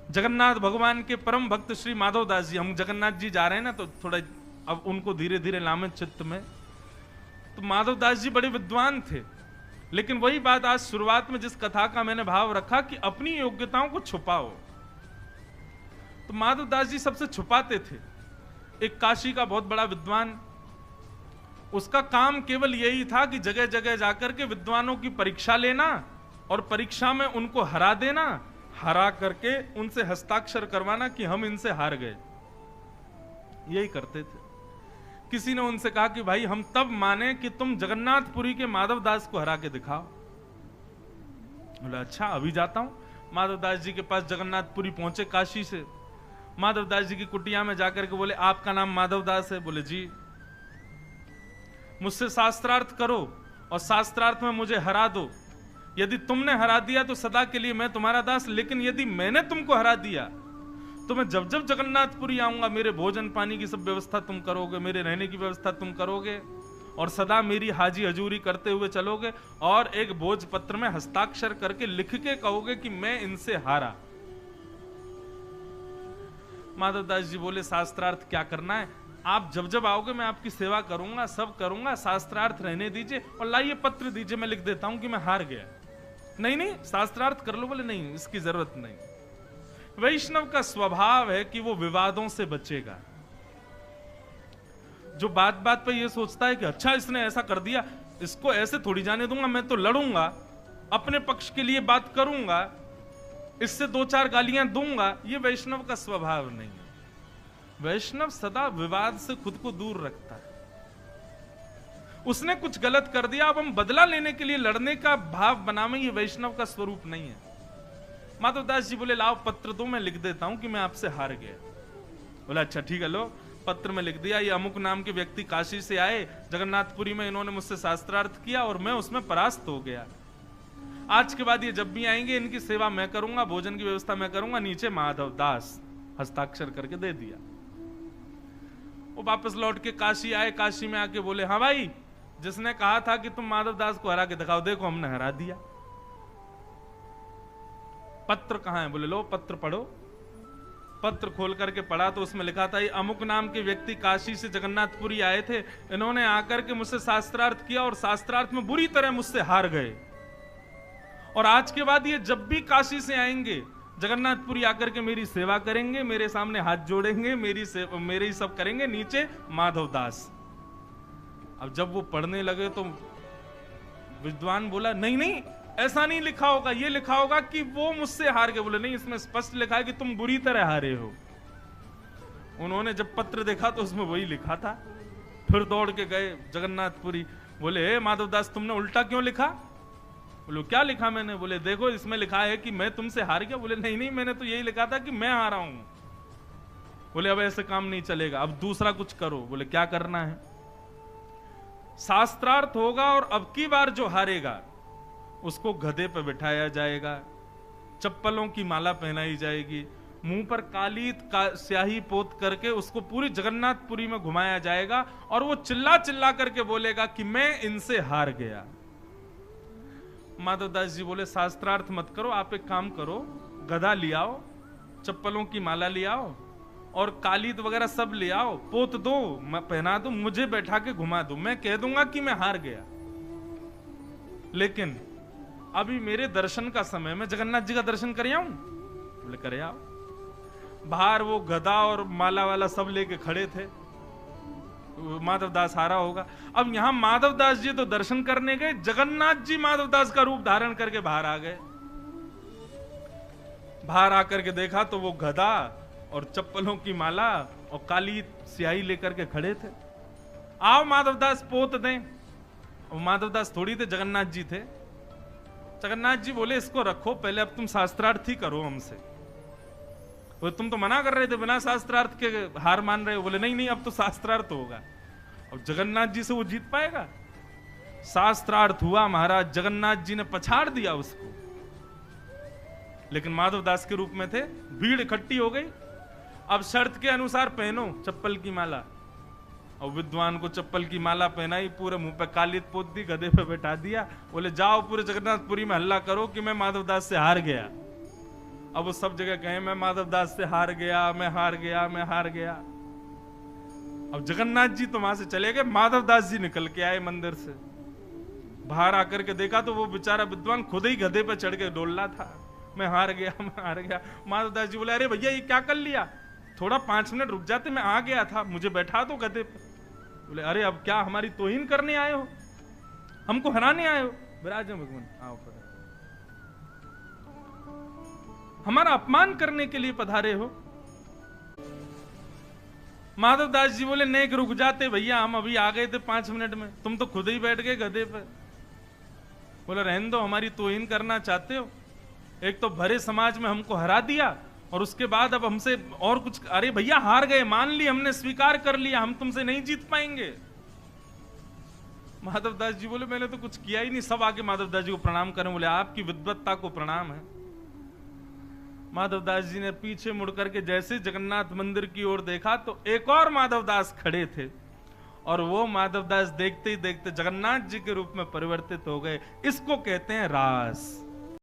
जगन्नाथ भगवान के परम भक्त श्री माधव दास जी, हम जगन्नाथ जी जा रहे हैं ना, तो थोड़ा अब उनको धीरे धीरे लामे चित्त में। तो माधव दास जी बड़े विद्वान थे, लेकिन वही बात आज शुरुआत में जिस कथा का मैंने भाव रखा कि अपनी योग्यताओं को छुपाओ, तो माधव दास जी सबसे छुपाते थे। एक काशी का बहुत बड़ा विद्वान, उसका काम केवल यही था कि जगह जगह जाकर के विद्वानों की परीक्षा लेना और परीक्षा में उनको हरा देना, हरा करके उनसे हस्ताक्षर करवाना कि हम इनसे हार गए। यही करते थे। किसी ने उनसे कहा कि भाई हम तब माने कि तुम जगन्नाथपुरी के माधव दास को हरा के दिखाओ। बोला अच्छा अभी जाता हूं। माधव दास जी के पास जगन्नाथपुरी पहुंचे काशी से। माधव दास जी की कुटिया में जाकर के बोले आपका नाम माधव दास है? बोले जी। मुझसे शास्त्रार्थ करो और शास्त्रार्थ में मुझे हरा दो। यदि तुमने हरा दिया तो सदा के लिए मैं तुम्हारा दास, लेकिन यदि मैंने तुमको हरा दिया तो मैं जब जब जगन्नाथपुरी आऊंगा मेरे भोजन पानी की सब व्यवस्था तुम करोगे, मेरे रहने की व्यवस्था तुम करोगे और सदा मेरी हाजी हजूरी करते हुए चलोगे और एक भोजपत्र में हस्ताक्षर करके लिख के कहोगे कि मैं इनसे हारा। माधव दास जी बोले शास्त्रार्थ क्या करना है, आप जब जब आओगे मैं आपकी सेवा करूंगा, सब करूंगा, शास्त्रार्थ रहने दीजिए और लाइए पत्र दीजिए, मैं लिख देता हूं कि मैं हार गया। नहीं नहीं शास्त्रार्थ कर लो। बोले नहीं इसकी जरूरत नहीं। वैष्णव का स्वभाव है कि वो विवादों से बचेगा। जो बात बात पे ये सोचता है कि अच्छा इसने ऐसा कर दिया, इसको ऐसे थोड़ी जाने दूंगा, मैं तो लड़ूंगा, अपने पक्ष के लिए बात करूंगा, इससे दो चार गालियां दूंगा, ये वैष्णव का स्वभाव नहीं है। वैष्णव सदा विवाद से खुद को दूर रखता है। उसने कुछ गलत कर दिया, अब हम बदला लेने के लिए लड़ने का भाव बनावे, ये वैष्णव का स्वरूप नहीं है। माधव दास जी बोले लाओ पत्र दो, मैं लिख देता हूं कि मैं आपसे हार गया। बोला अच्छा ठीक है, लो पत्र में लिख दिया। ये अमुक नाम के व्यक्ति काशी से आए, जगन्नाथपुरी में इन्होंने मुझसे शास्त्रार्थ किया और मैं उसमें परास्त हो गया। आज के बाद ये जब भी आएंगे इनकी सेवा मैं करूंगा, भोजन की व्यवस्था मैं करूंगा। नीचे माधव दास हस्ताक्षर करके दे दिया। वो वापस लौट के काशी आए। काशी में आके बोले हाँ भाई, जिसने कहा था कि तुम माधव दास को हरा के दिखाओ, देखो हमने हरा दिया। पत्र कहां है? बोले लो पत्र पढ़ो। पत्र खोल करके पढ़ा तो उसमें लिखा था ये अमुक नाम के व्यक्ति काशी से जगन्नाथपुरी आए थे, इन्होंने आकर के मुझसे शास्त्रार्थ किया और शास्त्रार्थ में बुरी तरह मुझसे हार गए, और आज के बाद ये जब भी काशी से आएंगे जगन्नाथपुरी आकर के मेरी सेवा करेंगे, मेरे सामने हाथ जोड़ेंगे, मेरे ही सब करेंगे। नीचे माधव दास। अब जब वो पढ़ने लगे तो विद्वान बोला नहीं नहीं ऐसा नहीं लिखा होगा, ये लिखा होगा कि वो मुझसे हार गए। बोले नहीं इसमें स्पष्ट लिखा है कि तुम बुरी तरह हारे हो। उन्होंने जब पत्र देखा तो उसमें वही लिखा था। फिर दौड़ के गए जगन्नाथपुरी। बोले हे माधव दास तुमने उल्टा क्यों लिखा? बोले क्या लिखा मैंने? बोले देखो इसमें लिखा है कि मैं तुमसे हार गया। बोले नहीं नहीं मैंने तो यही लिखा था कि मैं हारा हूं। बोले अब ऐसे काम नहीं चलेगा, अब दूसरा कुछ करो। बोले क्या करना है? शास्त्रार्थ होगा और अब की बार जो हारेगा उसको गधे पर बिठाया जाएगा, चप्पलों की माला पहनाई जाएगी, मुंह पर काली स्याही पोत करके उसको पूरी जगन्नाथपुरी में घुमाया जाएगा और वो चिल्ला चिल्ला करके बोलेगा कि मैं इनसे हार गया। माधव दास जी बोले शास्त्रार्थ मत करो, आप एक काम करो, गधा ले आओ, चप्पलों की माला ले आओ और कालीद वगैरह सब ले आओ, पोत दो, मैं पहना दूं, मुझे बैठा के घुमा दो, मैं कह दूंगा कि मैं हार गया। लेकिन अभी मेरे दर्शन का समय, मैं जगन्नाथ जी का दर्शन कर आऊं? बोले करे आओ। बाहर वो गधा और माला वाला सब लेके खड़े थे। माधव दास हारा होगा। अब यहां माधव दास जी तो दर्शन करने गए, जगन्नाथ जी माधव दास का रूप धारण करके बाहर आ गए। बाहर आकर के देखा तो वो गधा और चप्पलों की माला और काली स्याही लेकर के खड़े थे। आओ माधव दास पोत दें। और माधव दास थोड़ी थे, जगन्नाथ जी थे। जगन्नाथ जी बोले इसको रखो, पहले अब तुम शास्त्रार्थ ही करो हमसे। वो तुम तो मना कर रहे थे, बिना शास्त्रार्थ के हार मान रहे हो। बोले नहीं नहीं अब तो शास्त्रार्थ होगा। अब जगन्नाथ जी से वो जीत पाएगा? शास्त्रार्थ हुआ महाराज, जगन्नाथ जी ने पछाड़ दिया उसको। लेकिन माधव दास के रूप में थे, भीड़ इकट्ठी हो गई। अब शर्त के अनुसार पहनो चप्पल की माला, और विद्वान को चप्पल की माला पहनाई, पूरे मुंह पे कालीद पोत दी, गधे पे बैठा दिया। बोले जाओ पूरे जगन्नाथपुरी में हल्ला करो कि मैं माधव दास से हार गया। अब वो सब जगह कहे मैं माधवदास से हार गया, मैं हार गया, मैं हार गया। अब जगन्नाथ जी तो वहां से चले गए, माधवदास जी निकल के आए मंदिर से। बाहर आकर के देखा तो वो बेचारा विद्वान खुद ही गधे पे चढ़ के डोल रहा था, मैं हार गया, मैं हार गया। माधवदास जी बोले अरे भैया ये क्या कर लिया, थोड़ा 5 मिनट रुक जाते, मैं आ गया था, मुझे बैठा दो गधे पे। बोले अरे अब क्या हमारी तोहीन करने आए हो, हमको हराने आए हो? विराज भगवान आओ पर, हमारा अपमान करने के लिए पधारे हो? माधवदास जी बोले नहीं रुक जाते भैया, हम अभी आ गए थे 5 मिनट में, तुम तो खुद ही बैठ गए गधे पे। बोले रहने दो, हमारी तोहीन करना चाहते हो? एक तो भरे समाज में हमको हरा दिया और उसके बाद अब हमसे और कुछ। अरे भैया हार गए, मान ली हमने, स्वीकार कर लिया, हम तुमसे नहीं जीत पाएंगे। माधवदास जी बोले मैंने तो कुछ किया ही नहीं। सब आके माधवदास जी को प्रणाम करें, बोले आपकी विद्वत्ता को प्रणाम है। माधवदास जी ने पीछे मुड़ करके जैसे जगन्नाथ मंदिर की ओर देखा तो एक और माधवदास खड़े थे, और वो माधवदास देखते ही देखते जगन्नाथ जी के रूप में परिवर्तित हो गए। इसको कहते हैं रास।